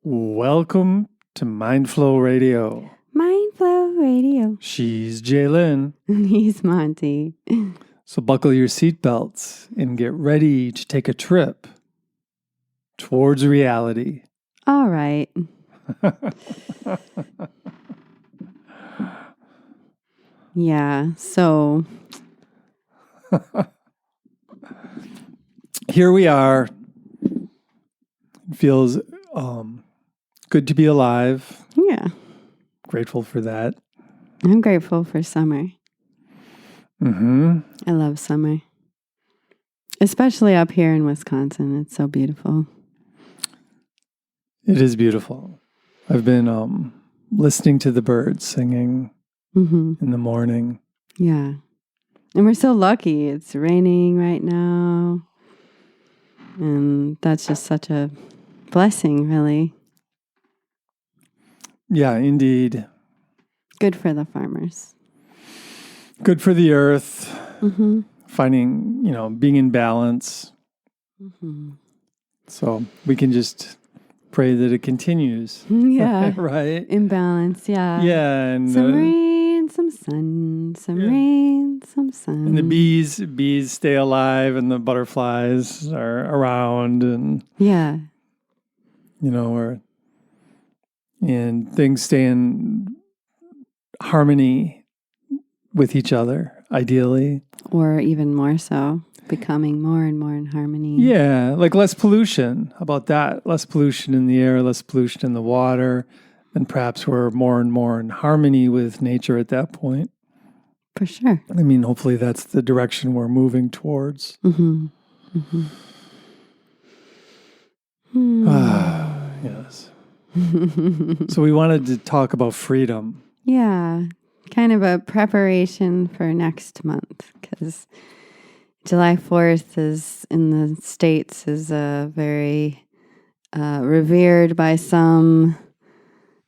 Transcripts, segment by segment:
Welcome to Mindflow Radio. Mindflow Radio. She's Jaylyn. And he's Monty. So buckle your seatbelts and get ready to take a trip towards reality. All right. Yeah, so here we are. It feels good to be alive. yeah, Grateful for that. I'm grateful for summer. Mm-hmm. I love summer. Especially up here in Wisconsin. It's so beautiful. It is beautiful. I've been listening to the birds singing in the morning. Yeah. And we're so lucky. It's raining right now. And that's just such a blessing, really. Yeah, indeed. Good for the farmers. Good for the earth. Mm-hmm. Finding, being in balance. Mm-hmm. So we can just pray that it continues. Yeah. Right? In balance, yeah. Yeah. And some rain, some sun, some rain, some sun. And the bees stay alive and the butterflies are around and yeah. And things stay in harmony with each other, ideally. Or even more so, becoming more and more in harmony. Yeah, like less pollution. How about that? Less pollution in the air, less pollution in the water. And perhaps we're more and more in harmony with nature at that point. For sure. I mean, hopefully that's the direction we're moving towards. Mm-hmm. Mm-hmm. Yes. So we wanted to talk about freedom. Yeah, kind of a preparation for next month, because July 4th is in the States is very revered by some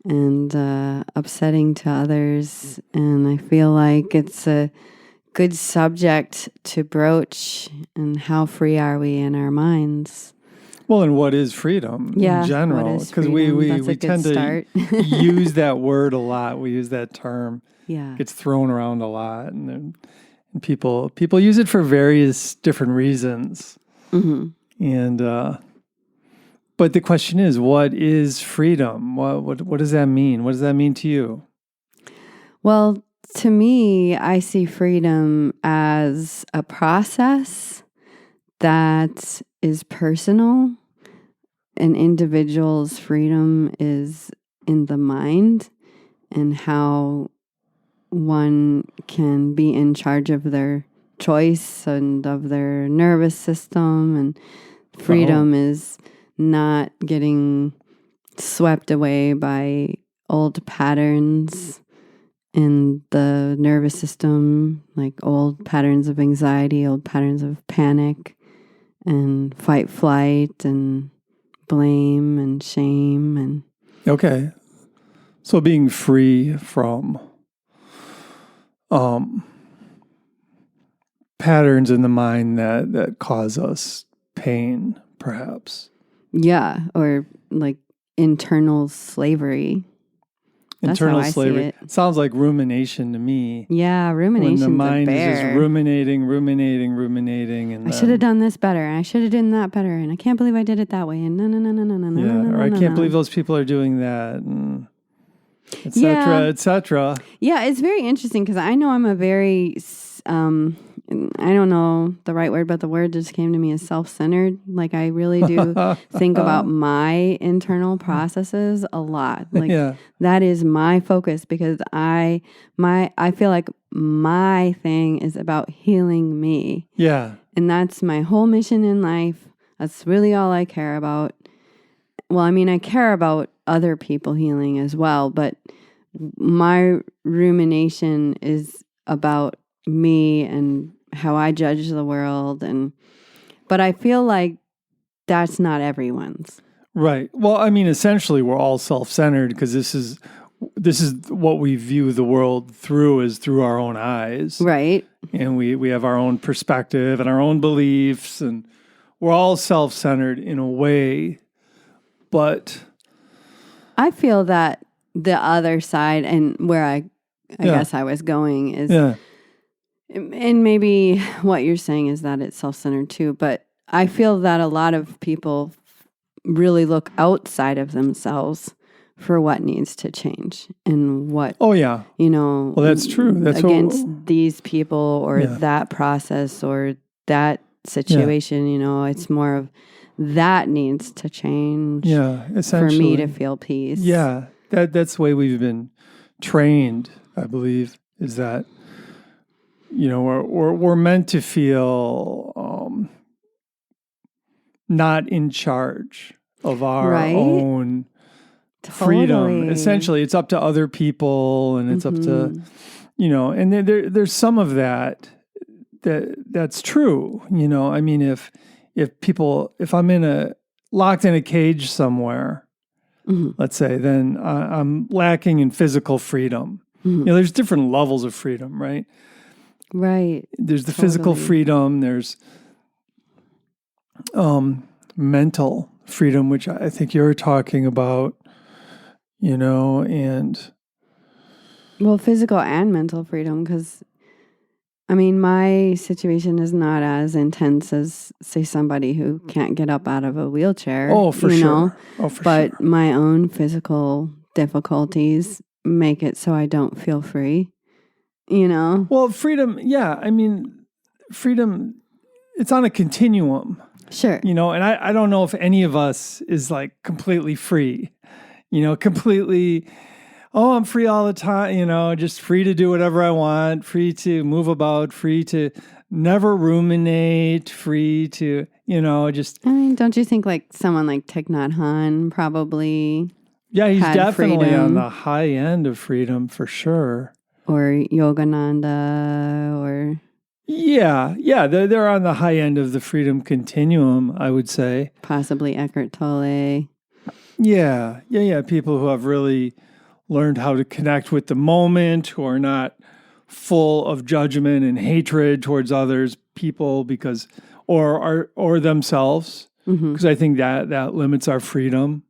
and upsetting to others. And I feel like it's a good subject to broach. And how free are we in our minds? Well, and what is freedom in general? Because we tend to use that word a lot. We use that term. Yeah, it gets thrown around a lot, and people use it for various different reasons. Mm-hmm. And but the question is, what is freedom? What does that mean? What does that mean to you? Well, to me, I see freedom as a process that is personal. An individual's freedom is in the mind and how one can be in charge of their choice and of their nervous system. And freedom is not getting swept away by old patterns in the nervous system, like old patterns of anxiety, old patterns of panic and fight, flight, and blame and shame. And okay, so being free from patterns in the mind that cause us pain, perhaps. Yeah, or like internal slavery. Internal That's how slavery. I see it. Sounds like rumination to me. Yeah, rumination's when the mind a bear. is just ruminating, and I should have done this better, and I should have done that better, and I can't believe I did it that way, and no. Or I can't believe those people are doing that, and et cetera, et cetera. Yeah, it's very interesting because I know I'm a very, I don't know the right word, but the word just came to me as self-centered. Like I really do think about my internal processes a lot. Like that is my focus because I feel like my thing is about healing me. Yeah. And that's my whole mission in life. That's really all I care about. Well, I mean, I care about other people healing as well, but my rumination is about me and how I judge the world. But I feel like that's not everyone's. Right. Well, I mean, essentially we're all self-centered because this is what we view the world through is through our own eyes. Right. And we have our own perspective and our own beliefs, and we're all self-centered in a way, but I feel that the other side, and where I guess I was going is, and maybe what you're saying is that it's self-centered too, but I feel that a lot of people really look outside of themselves for what needs to change and what, well, that's true. That's against these people or that process or that situation, it's more of that needs to change for me to feel peace. Yeah, that's the way we've been trained, I believe, is that, we're meant to feel not in charge of our own freedom. Essentially, it's up to other people, and it's up to, and there's some of that's true. I mean, if I'm locked in a cage somewhere, let's say, then I'm lacking in physical freedom. There's different levels of freedom, right? Right. There's the physical freedom. There's mental freedom, which I think you're talking about, and... Well, physical and mental freedom, because, I mean, my situation is not as intense as, say, somebody who can't get up out of a wheelchair. Oh, for sure. But my own physical difficulties make it so I don't feel free, Well, freedom, I mean, freedom, it's on a continuum. Sure. And I don't know if any of us is like completely free, completely, I'm free all the time, just free to do whatever I want, free to move about, free to never ruminate, free to, just... I mean, don't you think like someone like Thich Nhat Hanh probably... Yeah, he's definitely freedom, on the high end of freedom for sure. Or Yogananda, or... Yeah, they're on the high end of the freedom continuum, I would say. Possibly Eckhart Tolle. Yeah, people who have really learned how to connect with the moment, who are not full of judgment and hatred towards others, people, because or themselves, because I think that limits our freedom.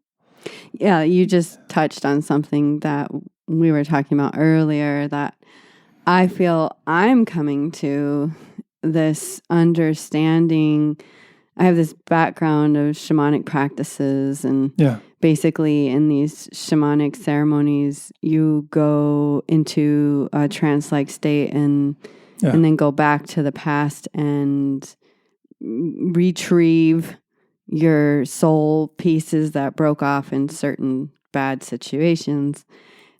Yeah, you just touched on something that we were talking about earlier, that I feel I'm coming to this understanding. I have this background of shamanic practices, and basically in these shamanic ceremonies, you go into a trance-like state and then go back to the past and retrieve your soul pieces that broke off in certain bad situations.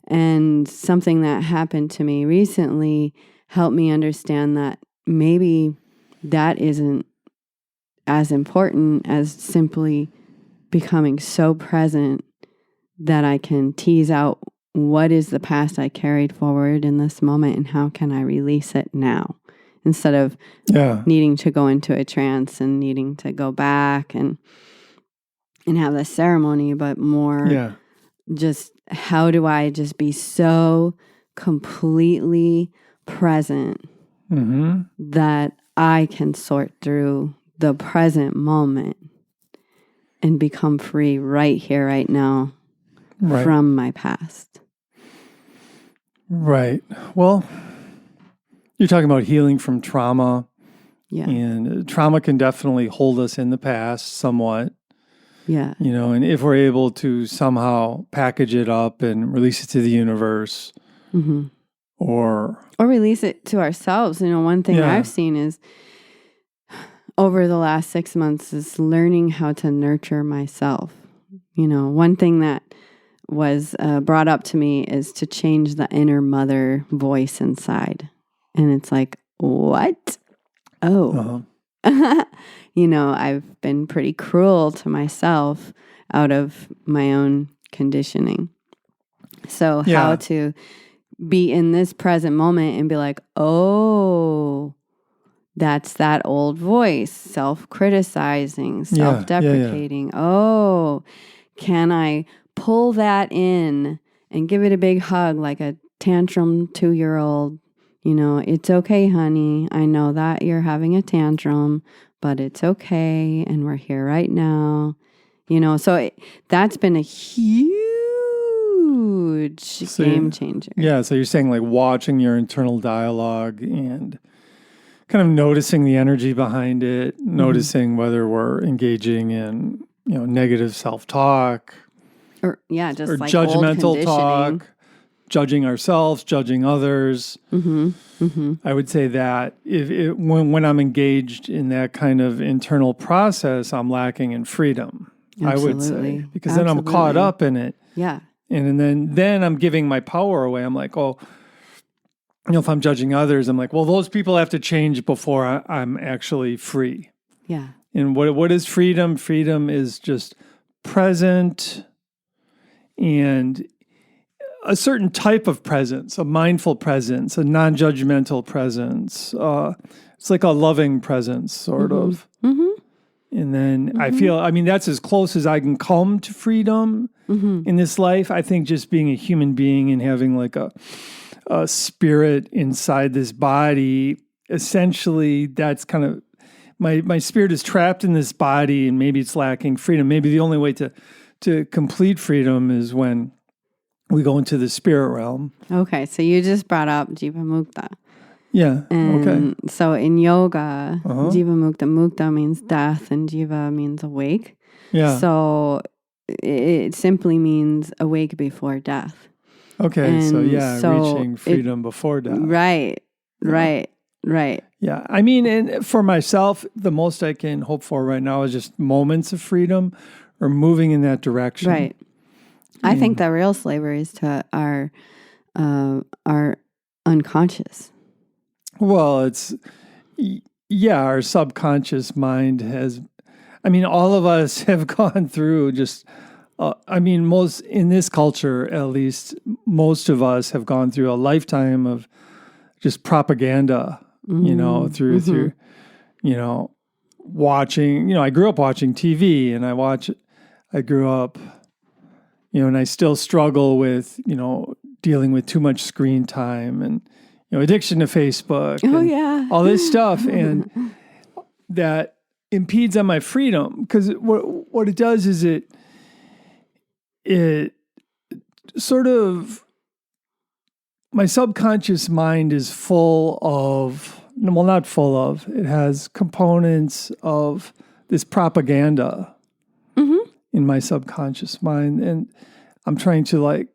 And something that happened to me recently helped me understand that maybe that isn't as important as simply becoming so present that I can tease out what is the past I carried forward in this moment and how can I release it now, instead of needing to go into a trance and needing to go back and have the ceremony, but more just how do I just be so completely present that I can sort through the present moment and become free right here, right now, from my past. Right. Well, you're talking about healing from trauma. Yeah. And trauma can definitely hold us in the past somewhat. Yeah. And if we're able to somehow package it up and release it to the universe or release it to ourselves. One thing I've seen is over the last 6 months is learning how to nurture myself. One thing that was brought up to me is to change the inner mother voice inside. And it's like, what? Oh, I've been pretty cruel to myself out of my own conditioning. So how to be in this present moment and be like, oh, that's that old voice, self-criticizing, self-deprecating. Oh, can I pull that in and give it a big hug like a tantrum 2-year-old? It's okay, honey. I know that you're having a tantrum, but it's okay. And we're here right now. So that's been a huge huge game changer. Yeah. So you're saying like watching your internal dialogue and kind of noticing the energy behind it, noticing whether we're engaging in, negative self-talk or just or like judgmental talk, judging ourselves, judging others. I would say that when I'm engaged in that kind of internal process, I'm lacking in freedom. Absolutely. I would say, because then I'm caught up in it. Yeah. And then I'm giving my power away. I'm like, oh, if I'm judging others, I'm like, well, those people have to change before I'm actually free. Yeah. And what is freedom? Freedom is just present and a certain type of presence, a mindful presence, a non-judgmental presence. It's like a loving presence, sort of. And then I feel, that's as close as I can come to freedom in this life. I think just being a human being and having like a spirit inside this body, essentially that's kind of, my spirit is trapped in this body and maybe it's lacking freedom. Maybe the only way to complete freedom is when we go into the spirit realm. Okay, so you just brought up Jiva Mukta. Yeah, and so in yoga, Jiva Mukta means death and Jiva means awake. Yeah. So it simply means awake before death. Okay, and so reaching freedom before death. Right. Yeah, and for myself, the most I can hope for right now is just moments of freedom or moving in that direction. Right. I think the real slavery is to our unconscious. Well, our subconscious mind has, all of us have gone through just, most in this culture, at least, most of us have gone through a lifetime of just propaganda, through, watching, I grew up watching TV and I grew up, and I still struggle with, dealing with too much screen time and, addiction to Facebook. And all this stuff. And that impedes on my freedom because what it does is it sort of, my subconscious mind is full of, well, not full of, it has components of this propaganda in my subconscious mind. And I'm trying to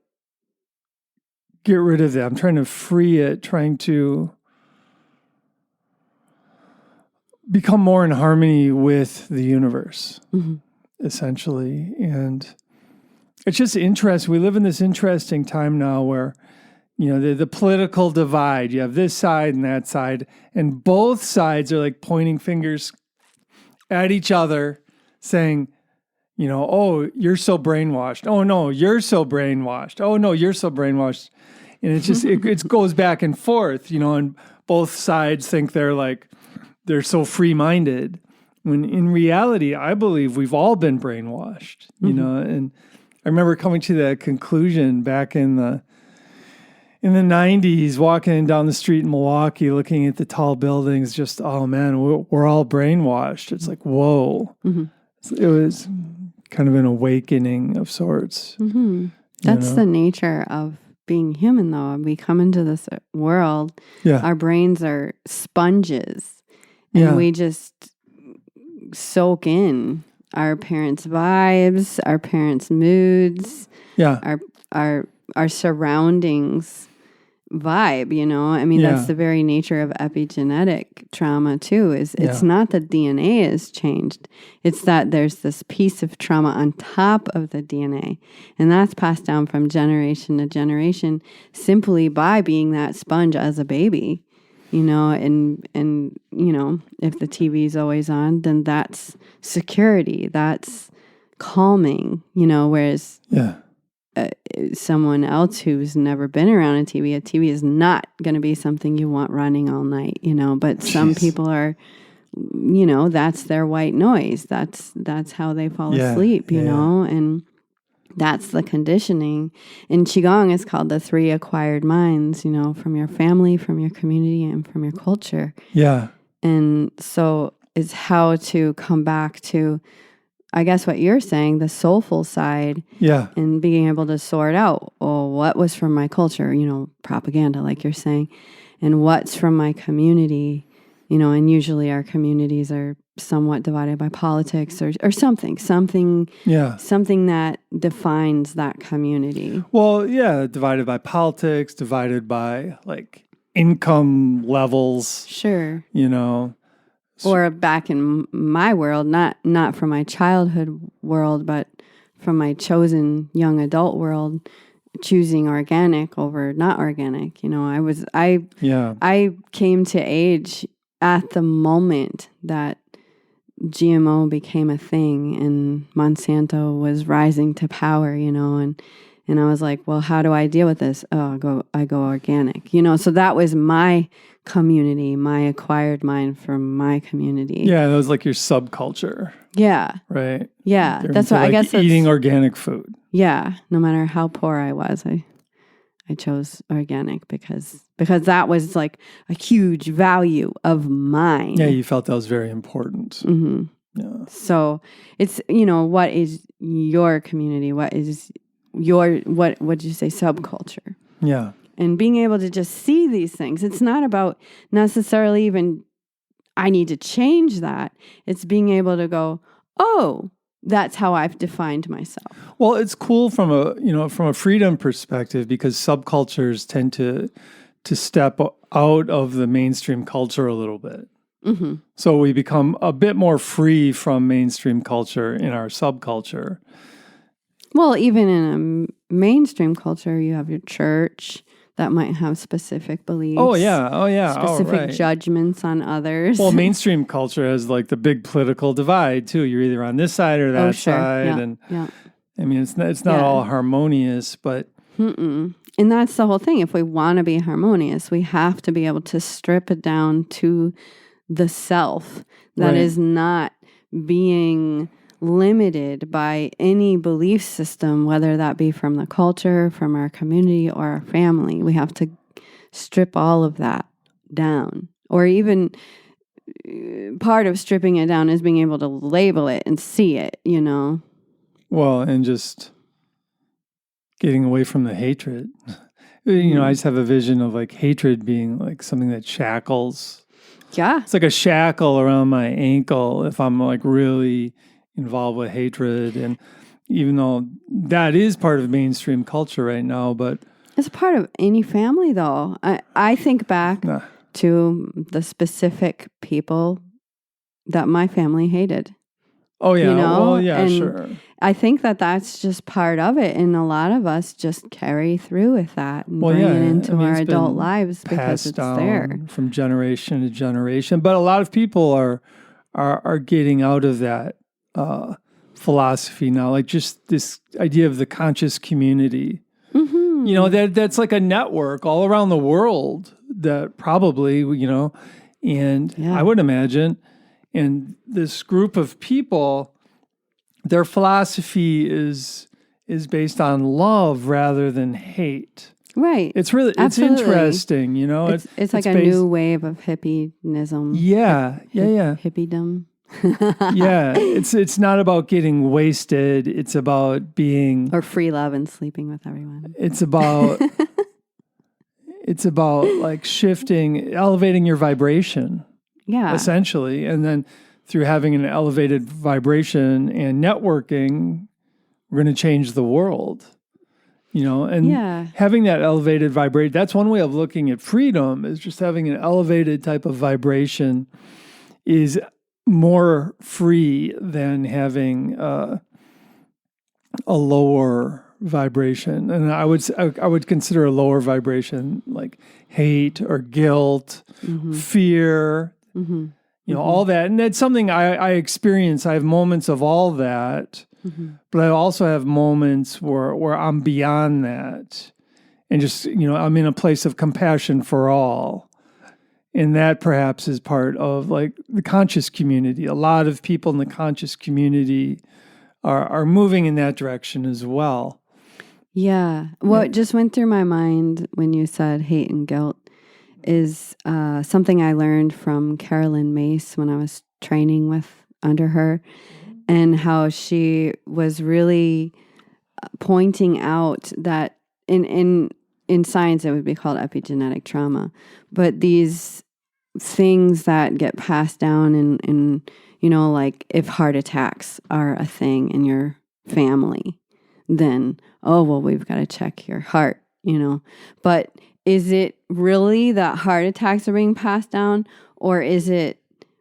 get rid of that. I'm trying to free it, trying to become more in harmony with the universe, essentially. And it's just interesting. We live in this interesting time now where, the political divide, you have this side and that side, and both sides are pointing fingers at each other saying, oh, you're so brainwashed. Oh, no, you're so brainwashed. Oh, no, you're so brainwashed. And it's just, it goes back and forth, and both sides think they're so free-minded. When in reality, I believe we've all been brainwashed, and I remember coming to that conclusion back in the 90s, walking down the street in Milwaukee, looking at the tall buildings, just, oh man, we're all brainwashed. It's like, whoa. It was kind of an awakening of sorts. That's the nature of being human, though. We come into this world, our brains are sponges, and we just soak in our parents' vibes, our parents' moods, our surroundings vibe, that's the very nature of epigenetic trauma too, it's not that DNA is changed, it's that there's this piece of trauma on top of the DNA, and that's passed down from generation to generation simply by being that sponge as a baby, and if the TV is always on, then that's security, that's calming, whereas someone else who's never been around a TV is not going to be something you want running all night, but some people are, that's their white noise. That's how they fall asleep, and that's the conditioning. In Qigong, it's called the 3 acquired minds, from your family, from your community, and from your culture. Yeah. And so it's how to come back to I guess what you're saying, the soulful side. Yeah. And being able to sort out, what was from my culture, propaganda, like you're saying, and what's from my community, and usually our communities are somewhat divided by politics or something that defines that community. Well, yeah, divided by politics, divided by like income levels. Sure. Or back in my world, not from my childhood world, but from my chosen young adult world, choosing organic over not organic. I came to age at the moment that GMO became a thing and Monsanto was rising to power, and I was like, well, how do I deal with this? Oh, I go organic, so that was my community, my acquired mind from my community. Yeah, that was like your subculture. Yeah. Right. Yeah. That's what I guess. Eating organic food. Yeah. No matter how poor I was, I chose organic because that was like a huge value of mine. Yeah, you felt that was very important. Mm-hmm. Yeah. So it's, what is your community? What is what did you say, subculture? Yeah. And being able to just see these things. It's not about necessarily even, I need to change that. It's being able to go, oh, that's how I've defined myself. Well, it's cool from a freedom perspective because subcultures tend to step out of the mainstream culture a little bit. Mm-hmm. So we become a bit more free from mainstream culture in our subculture. Well, even in a mainstream culture, you have your church that might have specific beliefs. Oh, yeah. Specific judgments on others. Well, mainstream culture has like the big political divide too. You're either on this side or that side. Yeah. And yeah. I mean, it's not all harmonious, but... Mm-mm. And that's the whole thing. If we want to be harmonious, we have to be able to strip it down to the self that is not being limited by any belief system, whether that be from the culture, from our community, or our family. We have to strip all of that down. Or even part of stripping it down is being able to label it and see it, Well, and just getting away from the hatred. I just have a vision of like hatred being like something that shackles. Yeah. It's like a shackle around my ankle if I'm like really involved with hatred. And even though that is part of mainstream culture right now, but it's part of any family though. I think back to the specific people that my family hated. Oh yeah. Well, yeah, and sure. I think that that's just part of it. And a lot of us just carry through with that and bring it into our adult lives because it's there. From generation to generation. But a lot of people are getting out of that philosophy now, like just this idea of the conscious community. Mm-hmm. That's like a network all around the world that probably, and I would imagine, and this group of people, their philosophy is based on love rather than hate. Right. It's really, Absolutely. It's interesting, It's like a new wave of hippieism. Yeah. Hippiedom. Yeah, it's not about getting wasted. It's about being or free love and sleeping with everyone. It's about like shifting, elevating your vibration. Yeah, essentially, and then through having an elevated vibration and networking, we're going to change the world. And having that elevated vibration. That's one way of looking at freedom. Is just having an elevated type of vibration is more free than having a lower vibration. And I would consider a lower vibration like hate or guilt, fear, all that. And that's something I experience. I have moments of all that, but I also have moments where I'm beyond that and just, I'm in a place of compassion for all. And that perhaps is part of like the conscious community. A lot of people in the conscious community are moving in that direction as well. Yeah. What just went through my mind when you said hate and guilt is something I learned from Carolyn Mace when I was training under her. and how she was really pointing out that in science it would be called epigenetic trauma, but these things that get passed down in like if heart attacks are a thing in your family, then we've got to check your heart, but is it really that heart attacks are being passed down, or is it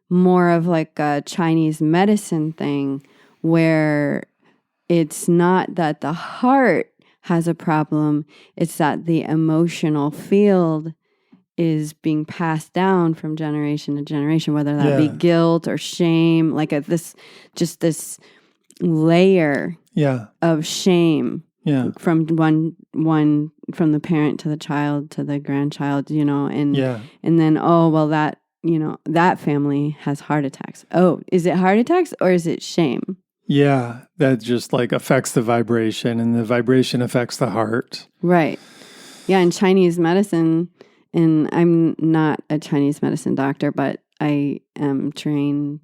more of like a Chinese medicine thing where it's not that the heart has a problem, it's that the emotional field is being passed down from generation to generation, whether that be guilt or shame, like this layer of shame from from the parent to the child to the grandchild, and then that family has heart attacks. Oh, is it heart attacks or is it shame? Yeah, that just like affects the vibration, and the vibration affects the heart. Right. Yeah, in Chinese medicine, and I'm not a Chinese medicine doctor, but I am training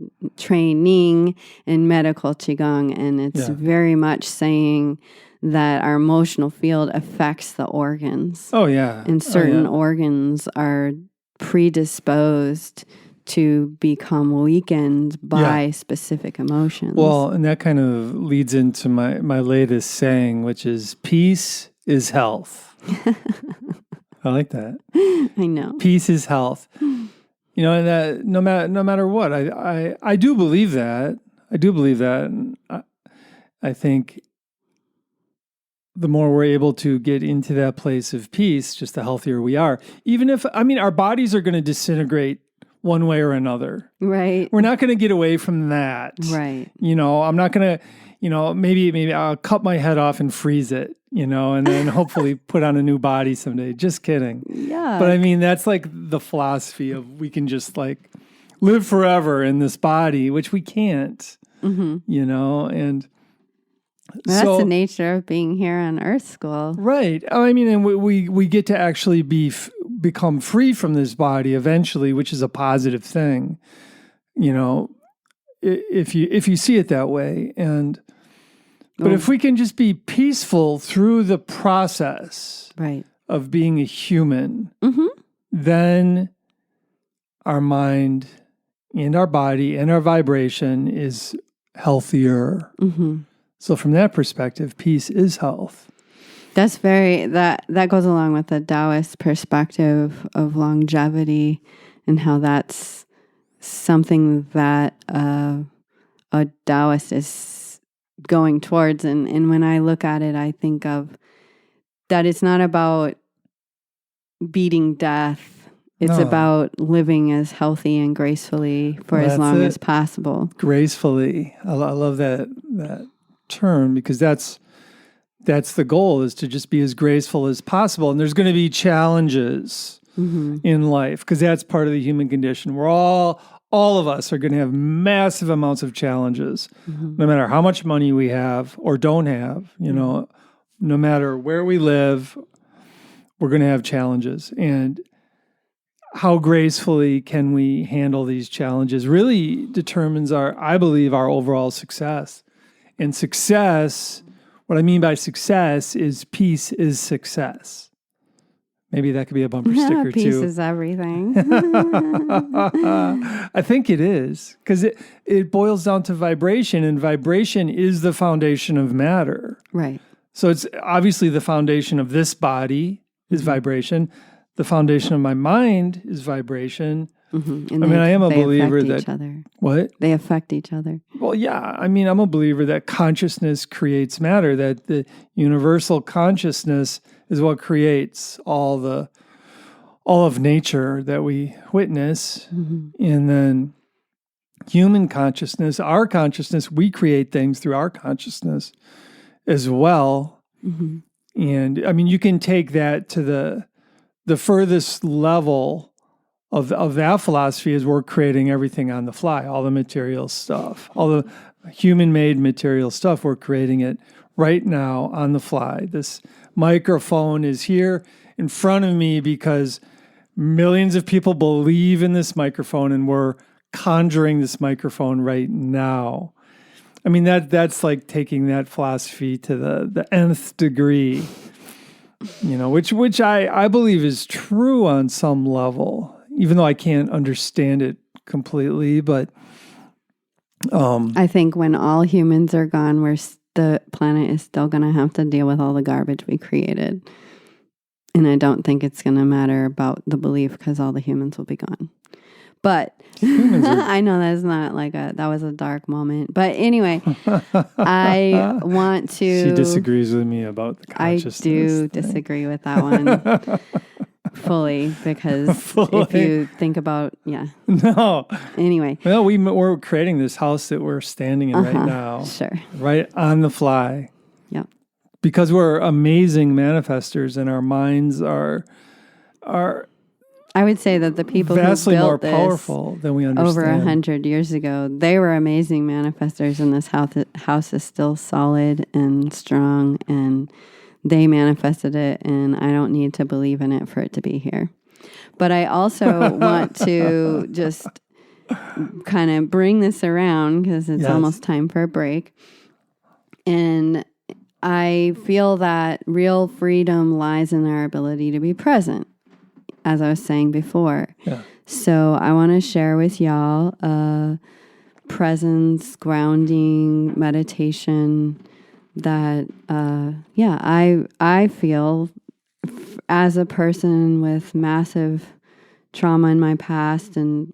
in medical Qigong, and it's very much saying that our emotional field affects the organs. Oh, yeah. And certain organs are predisposed to become weakened by specific emotions. Well, and that kind of leads into my latest saying, which is peace is health. I like that. I know. Peace is health. And that no matter what, I do believe that. I do believe that. And I think the more we're able to get into that place of peace, just the healthier we are. Even if, our bodies are going to disintegrate one way or another. Right. We're not going to get away from that. Right. I'm not going to, maybe I'll cut my head off and freeze it, and then hopefully put on a new body someday. Just kidding. Yeah. But that's like the philosophy of we can just like live forever in this body, which we can't, and that's the nature of being here on Earth School. Right. And we get to actually become free from this body eventually, which is a positive thing, if you see it that way. But if we can just be peaceful through the process of being a human, then our mind and our body and our vibration is healthier. So from that perspective, peace is health. That's that goes along with the Taoist perspective of longevity and how that's something that a Taoist is going towards. And when I look at it, I think of that it's not about beating death. It's about living as healthy and gracefully for as long as possible. Gracefully. I love that term, because that's the goal, is to just be as graceful as possible. And there's going to be challenges in life, because that's part of the human condition. We're all of us are going to have massive amounts of challenges, no matter how much money we have or don't have, no matter where we live, we're going to have challenges. And how gracefully can we handle these challenges really determines I believe our overall success. And success, what I mean by success is peace is success. Maybe that could be a bumper sticker peace too. Peace is everything. I think it is, because it boils down to vibration, and vibration is the foundation of matter. Right. So it's obviously the foundation of this body is vibration. The foundation of my mind is vibration. And I am a believer that... Each other. What? They affect each other. Well, yeah. I'm a believer that consciousness creates matter, that the universal consciousness is what creates all of nature that we witness. And then human consciousness, our consciousness, we create things through our consciousness as well. And you can take that to the furthest level of that philosophy, is we're creating everything on the fly, all the material stuff, all the human-made material stuff, we're creating it right now on the fly. This microphone is here in front of me because millions of people believe in this microphone, and we're conjuring this microphone right now. I mean, that's like taking that philosophy to the nth degree, which I believe is true on some level, even though I can't understand it completely. But I think when all humans are gone, the planet is still going to have to deal with all the garbage we created. And I don't think it's going to matter about the belief because all the humans will be gone. But I know that's not that was a dark moment. But anyway, I want to... She disagrees with me about the consciousness. I do disagree with that one fully because if you think about, No. Anyway. Well, we're creating this house that we're standing in right now. Sure. Right on the fly. Yep. Because we're amazing manifestors and our minds are I would say that the people vastly who more built powerful than we understand. Over 100 years ago, they were amazing manifestors, and this house is still solid and strong, and they manifested it, and I don't need to believe in it for it to be here. But I also want to just kind of bring this around because it's almost time for a break. And I feel that real freedom lies in our ability to be present, as I was saying before. Yeah. So I want to share with y'all a presence, grounding meditation that, I feel as a person with massive trauma in my past and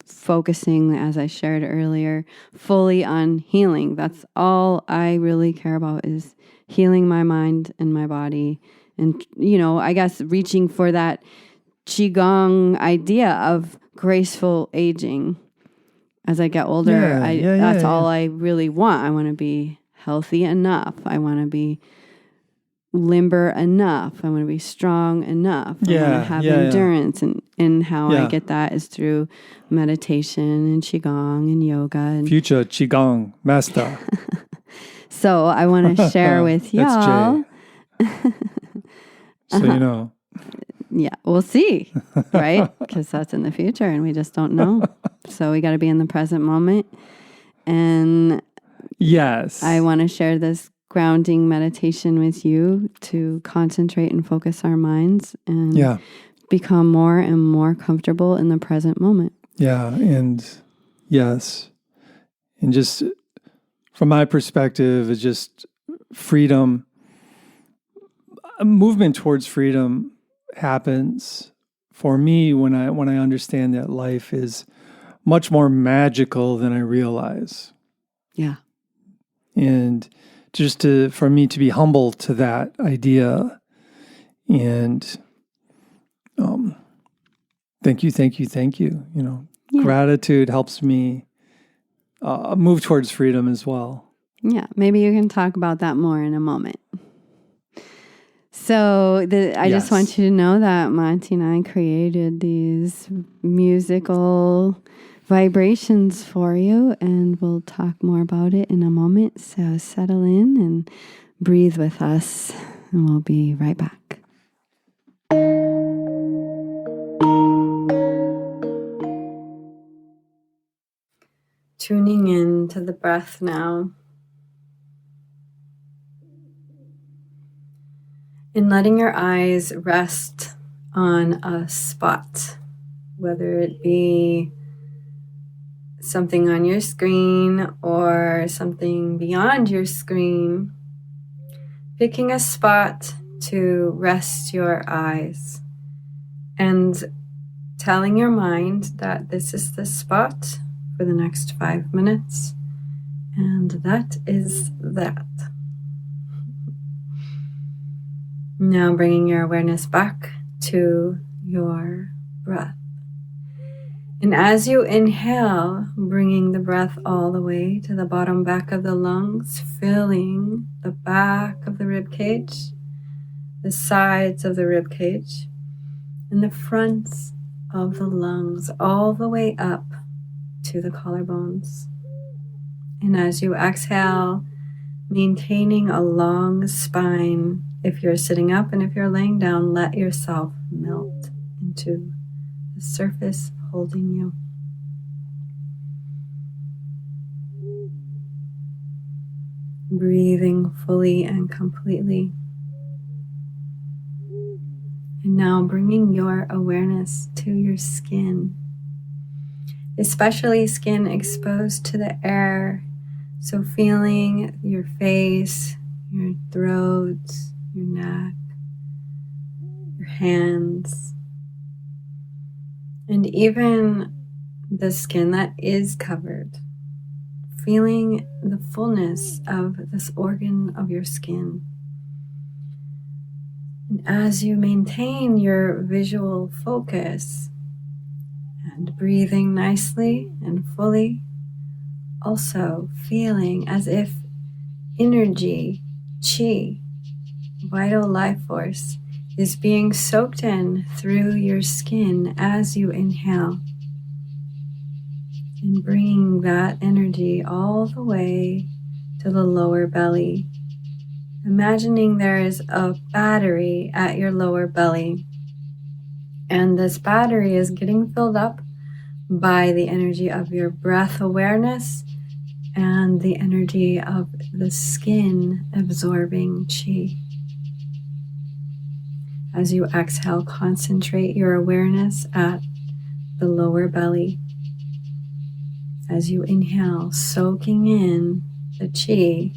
focusing, as I shared earlier, fully on healing. That's all I really care about is healing my mind and my body. And, I guess reaching for that Qigong idea of graceful aging. As I get older, that's all I really want. I want to be healthy enough. I want to be limber enough. I want to be strong enough. I want to have endurance. And how I get that is through meditation and Qigong and yoga. And future Qigong master. So I want to share with y'all. So you know. Yeah, we'll see, right? Because that's in the future and we just don't know. So we got to be in the present moment. And yes, I want to share this grounding meditation with you to concentrate and focus our minds and become more and more comfortable in the present moment. Yeah, and yes. And just from my perspective, it's just freedom, a movement towards freedom happens for me when I understand that life is much more magical than I realize. Yeah. And just for me to be humble to that idea and thank you. Gratitude helps me move towards freedom as well. Yeah, maybe you can talk about that more in a moment. So I just want you to know that Monty and I created these musical vibrations for you, and we'll talk more about it in a moment. So settle in and breathe with us, and we'll be right back. Tuning in to the breath now. And letting your eyes rest on a spot, whether it be something on your screen or something beyond your screen. Picking a spot to rest your eyes and telling your mind that this is the spot for the next 5 minutes, and that is that. Now bringing your awareness back to your breath. And as you inhale, bringing the breath all the way to the bottom back of the lungs, filling the back of the rib cage, the sides of the rib cage, and the fronts of the lungs, all the way up to the collarbones. And as you exhale, maintaining a long spine. If you're sitting up and if you're laying down, let yourself melt into the surface holding you. breathing fully and completely. And now bringing your awareness to your skin, especially skin exposed to the air. So feeling your face, your throat, your neck, your hands, and even the skin that is covered. Feeling the fullness of this organ of your skin. And as you maintain your visual focus and breathing nicely and fully, also feeling as if energy, chi, vital life force is being soaked in through your skin as you inhale. And bringing that energy all the way to the lower belly. Imagining there is a battery at your lower belly, and this battery is getting filled up by the energy of your breath awareness and the energy of the skin absorbing chi. As you exhale, concentrate your awareness at the lower belly. As you inhale, soaking in the chi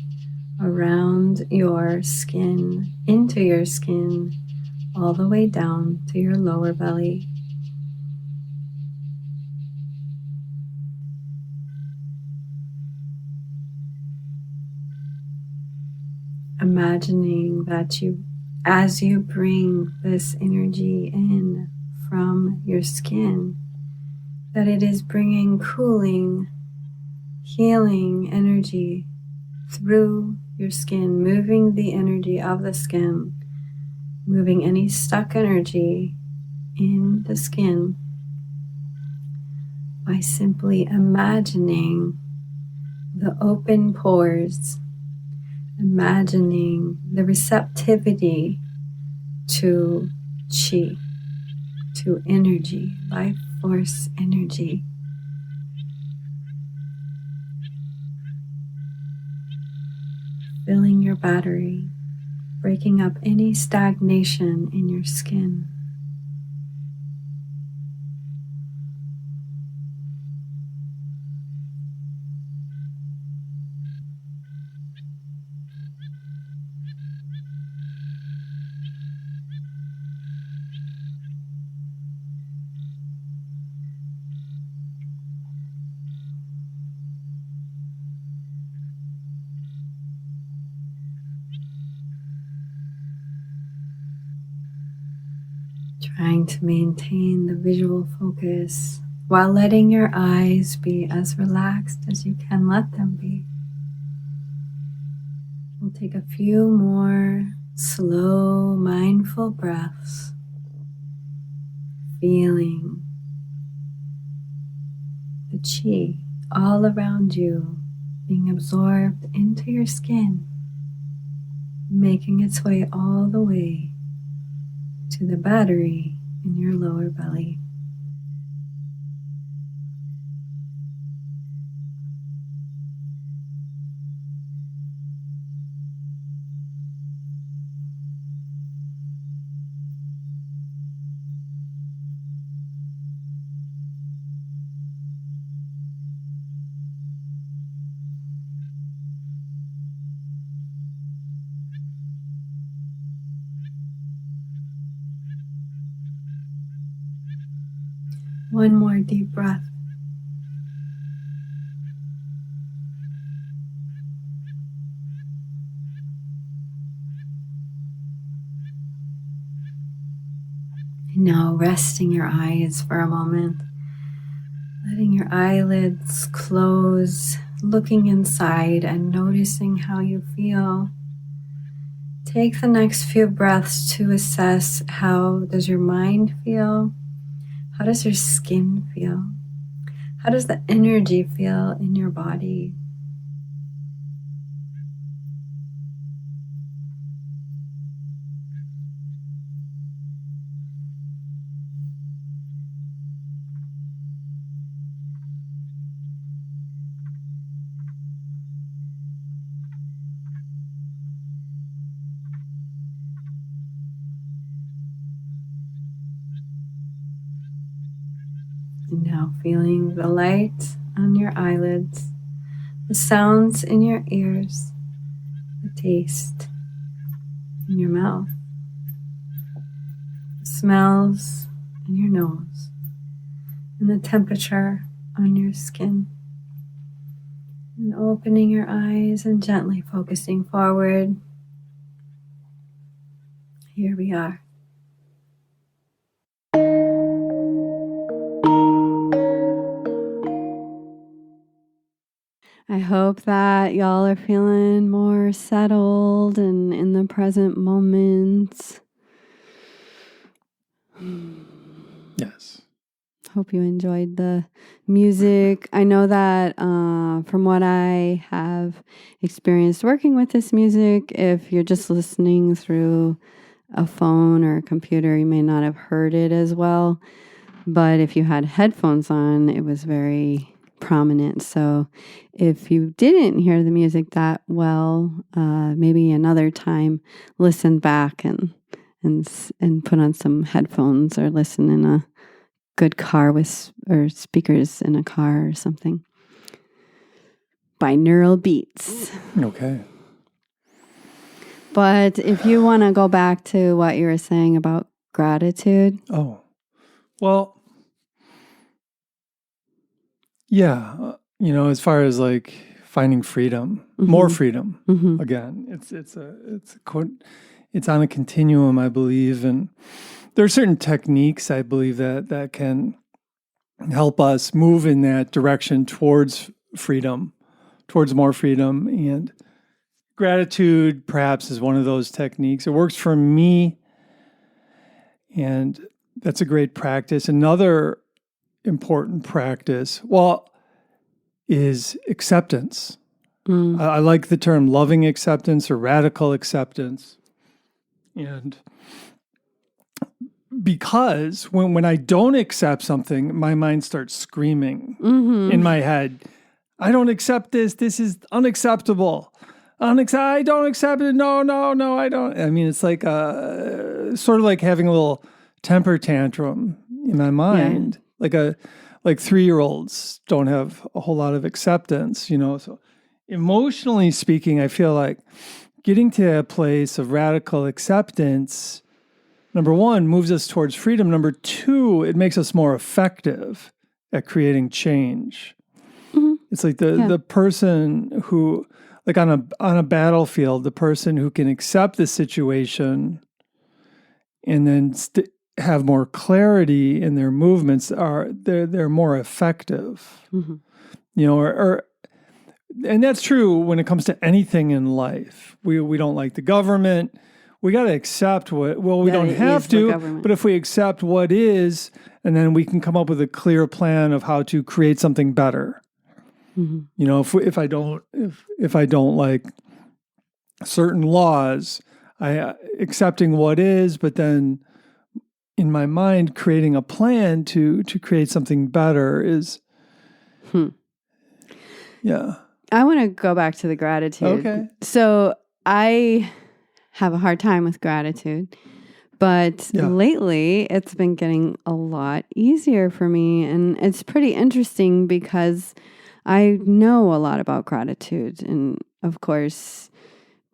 around your skin, into your skin, all the way down to your lower belly. Imagining that as you bring this energy in from your skin, that it is bringing cooling, healing energy through your skin, moving the energy of the skin, moving any stuck energy in the skin by simply imagining the open pores, imagining the receptivity to chi, to energy, life force energy. Filling your battery, breaking up any stagnation in your skin. Trying to maintain the visual focus while letting your eyes be as relaxed as you can let them be. We'll take a few more slow, mindful breaths, feeling the chi all around you being absorbed into your skin, making its way all the way to the battery in your lower belly. One more deep breath. And now resting your eyes for a moment, letting your eyelids close, looking inside and noticing how you feel. Take the next few breaths to assess how does your mind feel? How does your skin feel? How does the energy feel in your body? And now feeling the light on your eyelids, the sounds in your ears, the taste in your mouth, the smells in your nose, and the temperature on your skin. And opening your eyes and gently focusing forward. Here we are. I hope that y'all are feeling more settled and in the present moment. Yes. Hope you enjoyed the music. I know that from what I have experienced working with this music, if you're just listening through a phone or a computer, you may not have heard it as well. But if you had headphones on, it was very prominent. So if you didn't hear the music that well, maybe another time listen back and put on some headphones or listen in a good car or speakers in a car or something. Binaural beats. Okay. But if you want to go back to what you were saying about gratitude. Oh, well, yeah. As far as like finding freedom, more freedom. Again, it's on a continuum, I believe, and there are certain techniques I believe that can help us move in that direction towards freedom, towards more freedom, and gratitude perhaps is one of those techniques. It works for me, and that's a great practice. Another important practice, is acceptance. I like the term loving acceptance or radical acceptance. And because when I don't accept something, my mind starts screaming in my head, I don't accept this. This is unacceptable. I don't accept it. No, I don't. I mean, it's like sort of like having a little temper tantrum in my mind. Yeah. Like 3-year-olds don't have a whole lot of acceptance, So emotionally speaking, I feel like getting to a place of radical acceptance, number one, moves us towards freedom. Number two, it makes us more effective at creating change. It's like the person who, like on a battlefield, the person who can accept the situation and then have more clarity in their movements they're more effective. And that's true when it comes to anything in life. We don't like the government. We got to accept we don't have to, but if we accept what is, and then we can come up with a clear plan of how to create something better. If I don't like certain laws, accepting what is, but then in my mind, creating a plan to create something better is, yeah. I want to go back to the gratitude. Okay. So I have a hard time with gratitude, but lately it's been getting a lot easier for me. And it's pretty interesting because I know a lot about gratitude. And of course,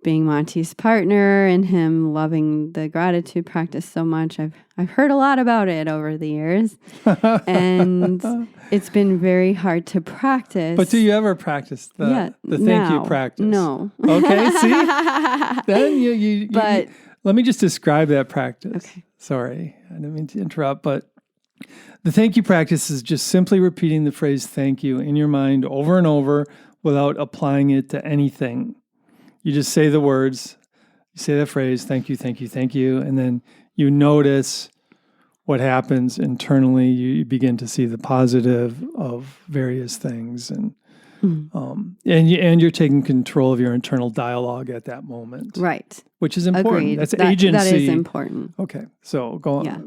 being Monty's partner and him loving the gratitude practice so much, I've heard a lot about it over the years, and it's been very hard to practice. But do you ever practice the thank you practice? No. Okay, see? Then you let me just describe that practice. Okay. Sorry, I didn't mean to interrupt, but the thank you practice is just simply repeating the phrase thank you in your mind over and over without applying it to anything. You just say the words, you say that phrase, thank you, thank you, thank you, and then you notice what happens internally. You begin to see the positive of various things, and you're taking control of your internal dialogue at that moment, right? Which is important. Agreed. That's agency. That is important. Okay, so go on. Yeah.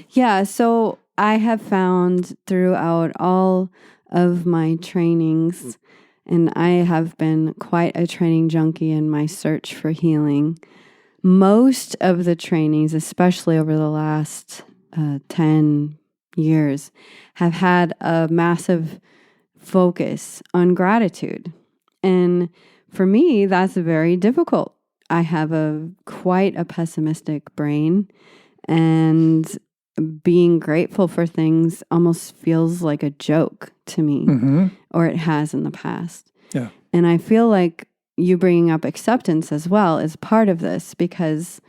Yeah. So I have found throughout all of my trainings. And I have been quite a training junkie in my search for healing. Most of the trainings, especially over the last 10 years have had a massive focus on gratitude. And for me, that's very difficult. I have quite a pessimistic brain, and being grateful for things almost feels like a joke to me, or it has in the past. Yeah. And I feel like you bringing up acceptance as well is part of this, because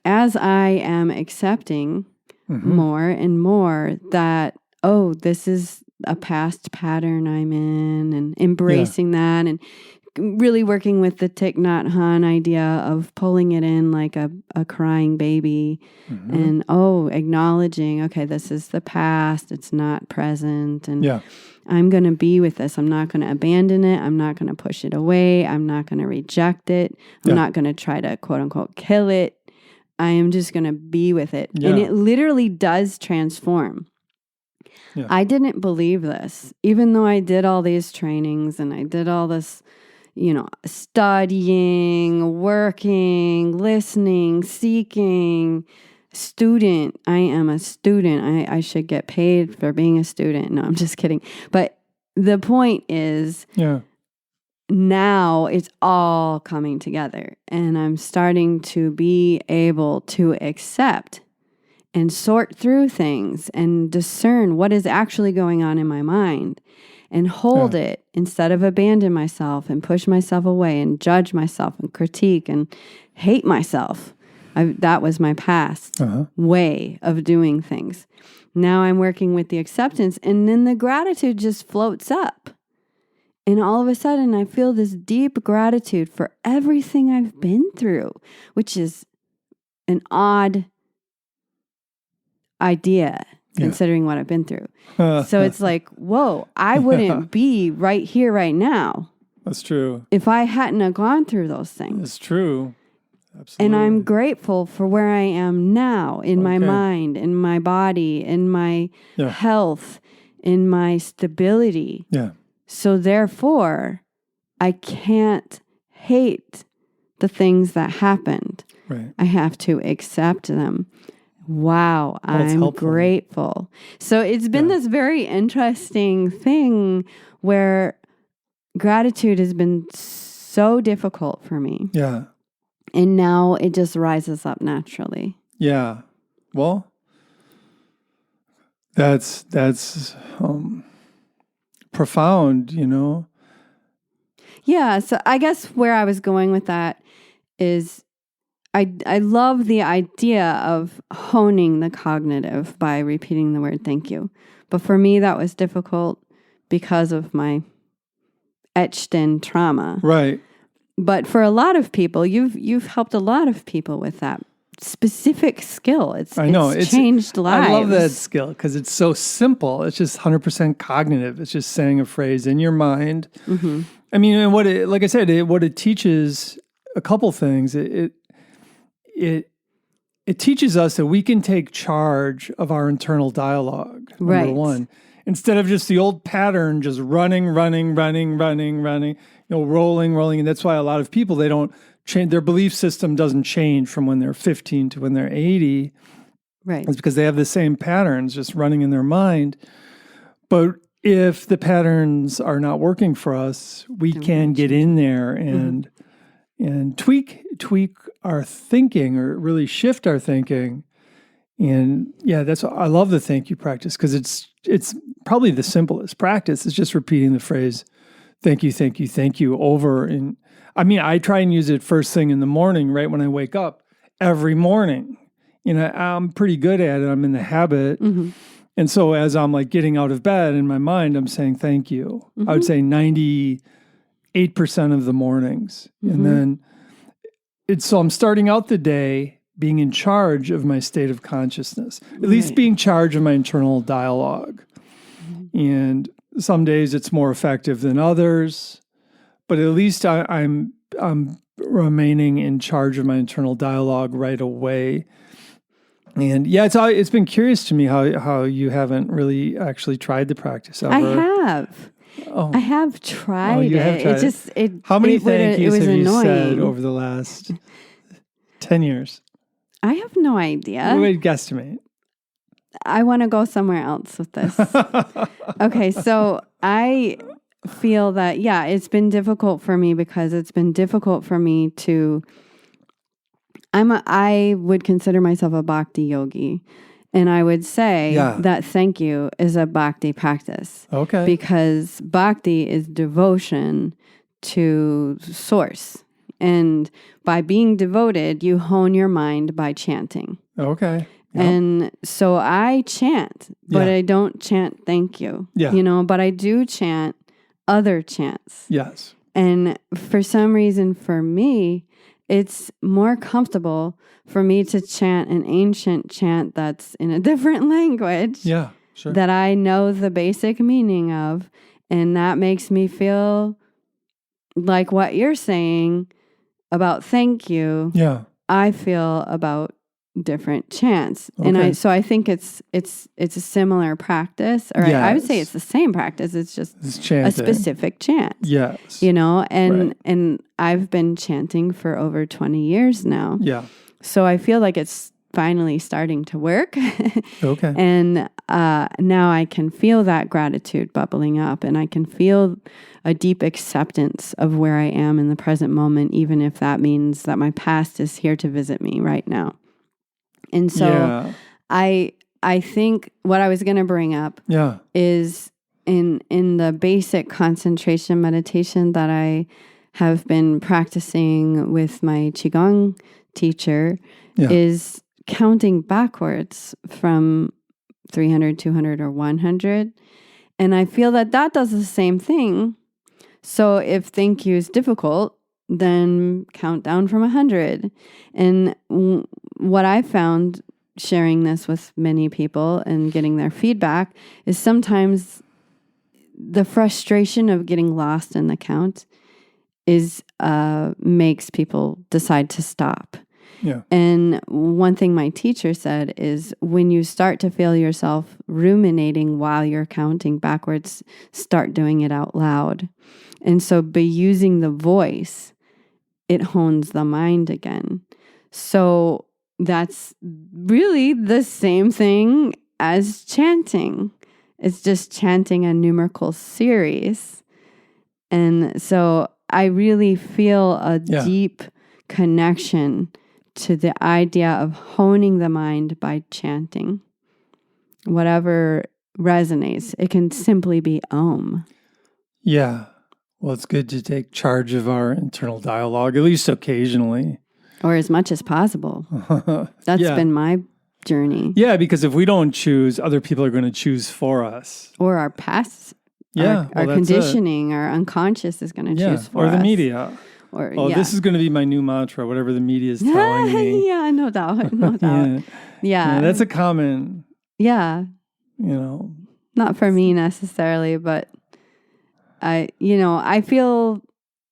as I am accepting more and more that, oh, this is a past pattern I'm in, and embracing that, and really working with the Thich Nhat Hanh idea of pulling it in like a crying baby, and acknowledging, okay, this is the past, it's not present, and I'm going to be with this. I'm not going to abandon it. I'm not going to push it away. I'm not going to reject it. I'm not going to try to quote unquote kill it. I am just going to be with it. And it literally does transform. Yeah. I didn't believe this, even though I did all these trainings and I did all this, studying, working, listening, seeking. Student. I am a student. I should get paid for being a student. No, I'm just kidding. But the point is, now it's all coming together, and I'm starting to be able to accept and sort through things and discern what is actually going on in my mind, and hold it instead of abandon myself and push myself away and judge myself and critique and hate myself. That was my past way of doing things. Now I'm working with the acceptance, and then the gratitude just floats up. And all of a sudden I feel this deep gratitude for everything I've been through, which is an odd idea considering what I've been through. So it's like, whoa, I wouldn't be right here, right now. That's true. If I hadn't have gone through those things. That's true. Absolutely. And I'm grateful for where I am now in my mind, in my body, in my health, in my stability. Yeah. So therefore, I can't hate the things that happened. Right. I have to accept them. Wow, I'm grateful. So it's been this very interesting thing where gratitude has been so difficult for me. Yeah. And now it just rises up naturally. Yeah. Well, that's profound, Yeah. So I guess where I was going with that is I love the idea of honing the cognitive by repeating the word thank you. But for me, that was difficult because of my etched in trauma. Right. But for a lot of people, you've helped a lot of people with that specific skill. It's changed lives. I love that skill because it's so simple. It's just 100% cognitive. It's just saying a phrase in your mind. I mean, and what it teaches a couple things. It teaches us that we can take charge of our internal dialogue. Number one, instead of just the old pattern, just running, rolling. And that's why a lot of people, they don't change, their belief system doesn't change from when they're 15 to when they're 80. Right. It's because they have the same patterns just running in their mind. But if the patterns are not working for us, we can get in there and tweak our thinking, or really shift our thinking. And I love the thank you practice, because it's probably the simplest practice. It's just repeating the phrase, thank you, thank you, thank you, over. And I mean, I try and use it first thing in the morning, right when I wake up, every morning. I'm pretty good at it. I'm in the habit. And so as I'm like getting out of bed, in my mind, I'm saying thank you. I would say 98% of the mornings. And then so I'm starting out the day being in charge of my state of consciousness, at least being in charge of my internal dialogue. And some days it's more effective than others, but at least I'm remaining in charge of my internal dialogue right away. And it's been curious to me how you haven't really actually tried the practice ever. I have. I have tried it. Tried it. How many thank yous have you said over the last 10 years? I have no idea. Wait, guesstimate. I want to go somewhere else with this. Okay, so I feel that, yeah, it's been difficult for me because it's been difficult for me to, I would consider myself a bhakti yogi. And I would say that thank you is a bhakti practice. Okay. Because bhakti is devotion to source. And by being devoted, you hone your mind by chanting. Okay. Yep. And so I chant, but I don't chant thank you. Yeah. You know, but I do chant other chants. Yes. And for some reason, for me, it's more comfortable for me to chant an ancient chant that's in a different language. Yeah, sure. That I know the basic meaning of. And that makes me feel like what you're saying about thank you. Yeah. I feel about different chants. Okay. And I think it's a similar practice, or I would say it's the same practice. It's just a specific chant. Yes. You know, and I've been chanting for over 20 years now. Yeah. So I feel like it's finally starting to work. Okay. And now I can feel that gratitude bubbling up, and I can feel a deep acceptance of where I am in the present moment, even if that means that my past is here to visit me right now. And so I think what I was going to bring up is in the basic concentration meditation that I have been practicing with my Qigong teacher is counting backwards from 300, 200, or 100. And I feel that does the same thing. So if thank you is difficult, then count down from 100. And what I found sharing this with many people and getting their feedback is sometimes the frustration of getting lost in the count is makes people decide to stop. Yeah. And one thing my teacher said is when you start to feel yourself ruminating while you're counting backwards, start doing it out loud. And so by using the voice, it hones the mind again. So that's really the same thing as chanting. It's just chanting a numerical series. And so I really feel a deep connection to the idea of honing the mind by chanting. Whatever resonates. It can simply be Om. Yeah. Well, it's good to take charge of our internal dialogue, at least occasionally. Or as much as possible. That's been my journey. Yeah, because if we don't choose, other people are going to choose for us. Or our past, our conditioning, our unconscious is going to choose for us. Or the media. This is going to be my new mantra, whatever the media is telling me. Yeah, no doubt. No doubt. Yeah. That's a common. Yeah. Not for me necessarily, but I feel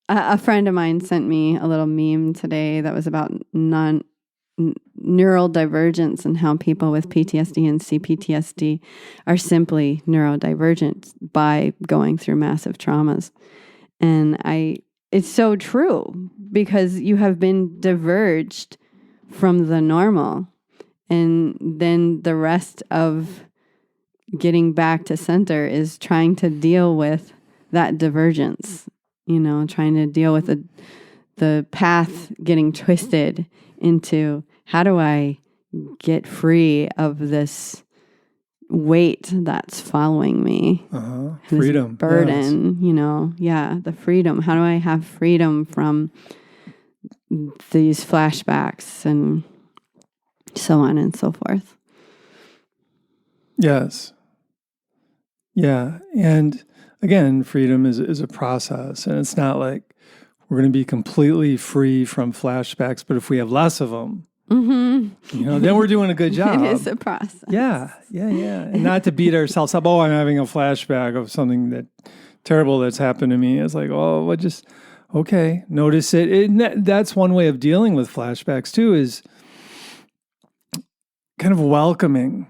a friend of mine sent me a little meme today that was about neural divergence and how people with PTSD and CPTSD are simply neurodivergent by going through massive traumas. And it's so true because you have been diverged from the normal. And then the rest of getting back to center is trying to deal with that divergence, trying to deal with the path getting twisted into how do I get free of this weight that's following me? Freedom. This burden, the freedom. How do I have freedom from these flashbacks and so on and so forth? Yes. Yeah. And again, freedom is a process, and it's not like we're going to be completely free from flashbacks, but if we have less of them, then we're doing a good job. It is a process. Yeah. And not to beat ourselves up. Oh, I'm having a flashback of something terrible that's happened to me. It's like, okay, notice it. That's one way of dealing with flashbacks too, is kind of welcoming.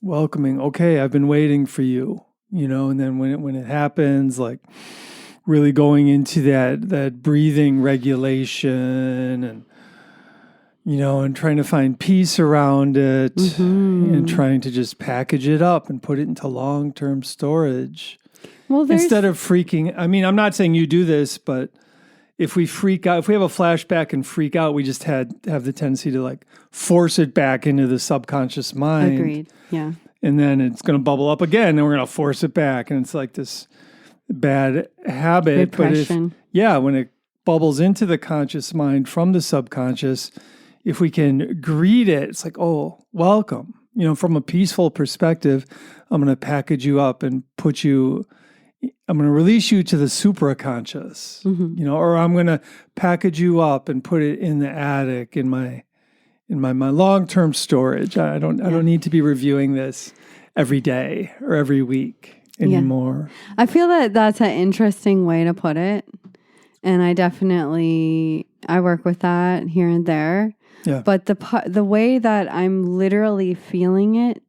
Okay, I've been waiting for you. And then when it happens, like really going into that breathing regulation and and trying to find peace around it and trying to just package it up and put it into long-term storage. Well, instead of freaking, I'm not saying you do this, but if we freak out, if we have a flashback and freak out, we just have the tendency to like force it back into the subconscious mind. Agreed. Yeah. And then it's going to bubble up again and we're going to force it back. And it's like this bad habit. Repression. But when it bubbles into the conscious mind from the subconscious, if we can greet it, it's like, oh, welcome. From a peaceful perspective, I'm going to package you up and I'm going to release you to the supraconscious, or I'm going to package you up and put it in the attic in my long-term storage. I don't need to be reviewing this every day or every week anymore. Yeah. I feel that that's an interesting way to put it. And I work with that here and there. Yeah. But the way that I'm literally feeling it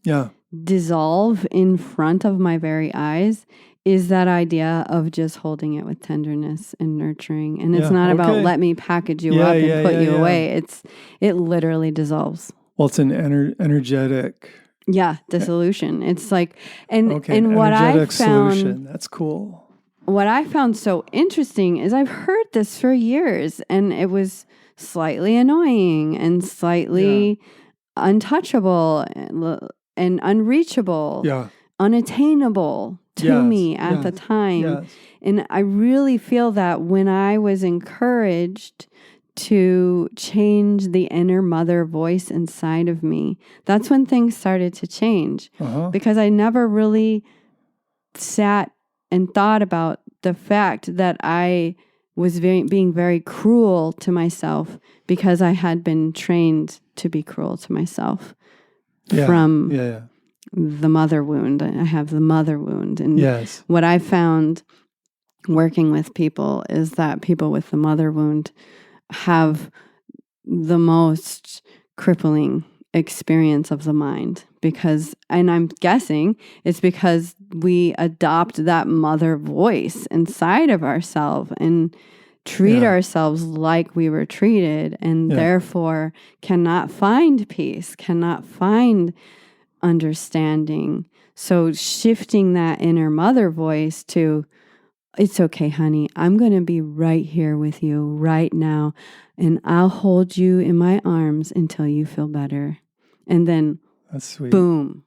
dissolve in front of my very eyes is that idea of just holding it with tenderness and nurturing. And it's not about let me package you up and put you away. It literally dissolves. Well, it's an energetic dissolution. It's like and what I found solution. That's cool. What I found so interesting is I've heard this for years and it was slightly annoying and slightly untouchable and unreachable, unattainable to me at the time. Yes. And I really feel that when I was encouraged to change the inner mother voice inside of me, that's when things started to change. Because I never really sat and thought about the fact that I was being very cruel to myself because I had been trained to be cruel to myself from the mother wound. I have the mother wound. And what I found working with people is that people with the mother wound have the most crippling experience of the mind and I'm guessing it's because we adopt that mother voice inside of ourselves and treat ourselves like we were treated and therefore cannot find peace, cannot find understanding. So shifting that inner mother voice to, it's okay, honey, I'm going to be right here with you right now and I'll hold you in my arms until you feel better. And then, that's sweet. Boom,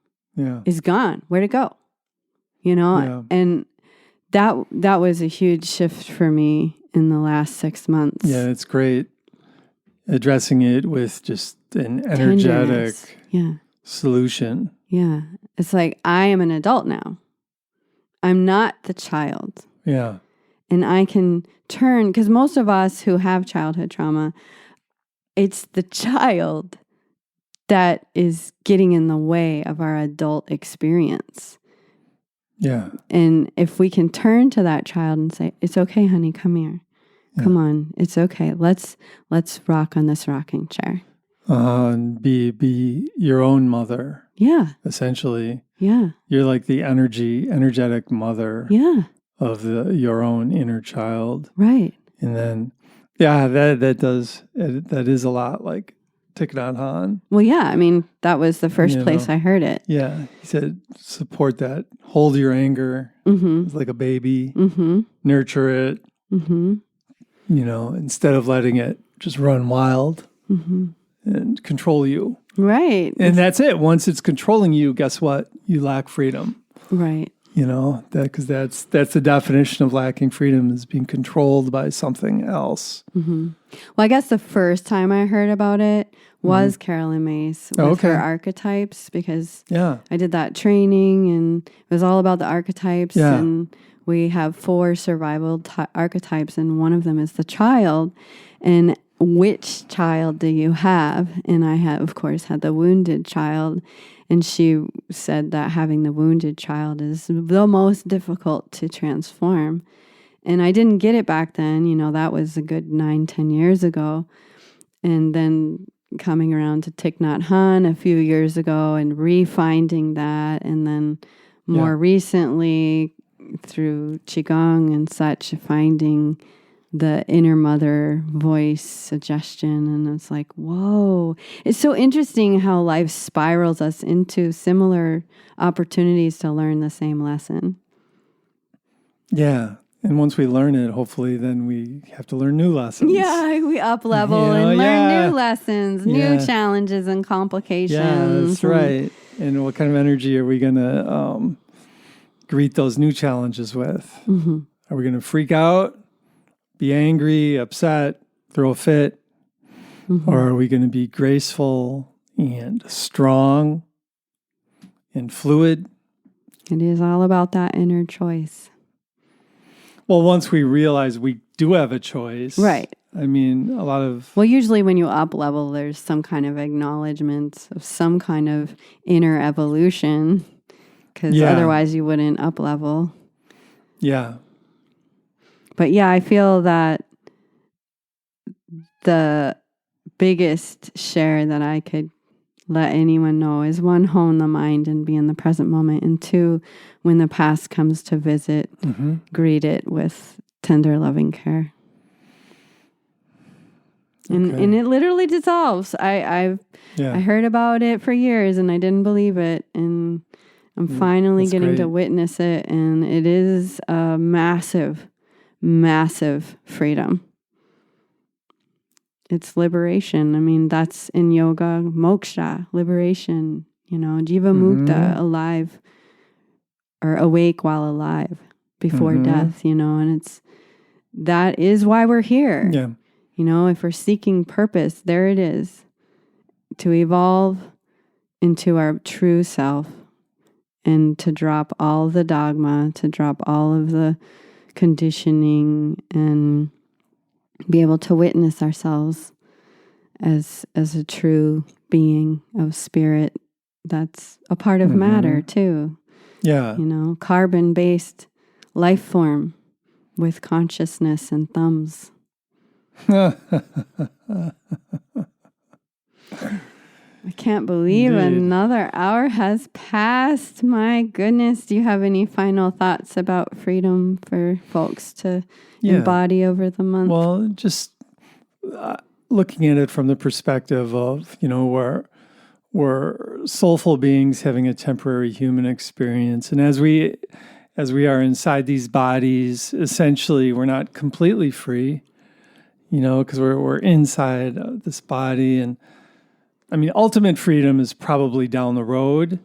is gone. Where'd it go? And that was a huge shift for me in the last 6 months. Yeah, it's great. Addressing it with just an energetic solution. Yeah. It's like, I am an adult now. I'm not the child. Yeah. And I can turn, because most of us who have childhood trauma, it's the child that is getting in the way of our adult experience. Yeah. And if we can turn to that child and say, it's okay, honey, come here. Come on. It's okay. Let's rock on this rocking chair. And be your own mother. Yeah. Essentially. Yeah. You're like the energetic mother of your own inner child. Right. And then, that is a lot like Thich Nhat Hanh. Well, yeah. That was the first place I heard it. Yeah. He said, support that. Hold your anger. It's like a baby. Nurture it. Instead of letting it just run wild and control you. Right. And that's it. Once it's controlling you, guess what? You lack freedom. Right. Because that's the definition of lacking freedom, is being controlled by something else. Well, I guess the first time I heard about it was Carolyn Mace with her archetypes, because I did that training and it was all about the archetypes. Yeah. And we have 4 survival archetypes, and one of them is the child. And which child do you have? And I have, of course, had the wounded child. And she said that having the wounded child is the most difficult to transform. And I didn't get it back then. That was a good 9-10 years ago. And then coming around to Thich Nhat Hanh a few years ago and refinding that. And then more recently through Qigong and such, finding the inner mother voice suggestion. And it's like, whoa. It's so interesting how life spirals us into similar opportunities to learn the same lesson. Yeah. And once we learn it, hopefully then we have to learn new lessons. Yeah, we up level and learn new lessons, new challenges and complications. Yeah, that's right. And what kind of energy are we going to greet those new challenges with? Mm-hmm. Are we going to freak out, be angry, upset, throw a fit? Mm-hmm. Or are we going to be graceful and strong and fluid? It is all about that inner choice. Well, once we realize we do have a choice. Right. I mean, a lot of... Well, usually when you up level, there's some kind of acknowledgement of some kind of inner evolution, because otherwise you wouldn't up level. Yeah. But yeah, I feel that the biggest share that I could let anyone know is, 1, hone the mind and be in the present moment. And 2, when the past comes to visit, greet it with tender, loving care. And it literally dissolves. I heard about it for years and I didn't believe it. And I'm finally getting to witness it. And it is a massive, massive freedom. It's liberation. I mean, that's in yoga, moksha, liberation, jiva mukta, alive or awake while alive before death, and that is why we're here. Yeah. If we're seeking purpose, there it is, to evolve into our true self and to drop all the dogma, to drop all of the conditioning and be able to witness ourselves as a true being of spirit that's a part of matter too. Yeah. Carbon-based life form with consciousness and thumbs. I can't believe another hour has passed. My goodness. Do you have any final thoughts about freedom for folks to embody over the month? Well, just looking at it from the perspective of, we're soulful beings having a temporary human experience. And as we are inside these bodies, essentially we're not completely free, because we're inside this body. And I mean, ultimate freedom is probably down the road,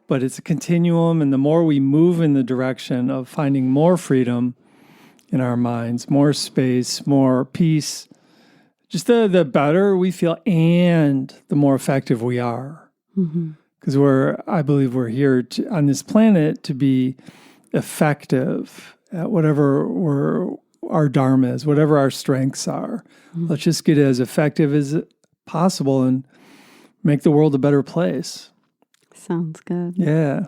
but it's a continuum. And the more we move in the direction of finding more freedom in our minds, more space, more peace, just the better we feel and the more effective we are. Because I believe we're here on this planet to be effective at whatever our dharma is, whatever our strengths are. Let's just get as effective as possible and make the world a better place. Sounds good. Yeah.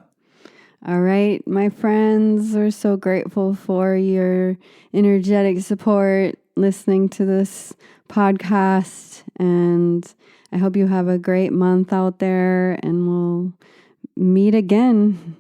All right, my friends, we're so grateful for your energetic support listening to this podcast, and I hope you have a great month out there, and we'll meet again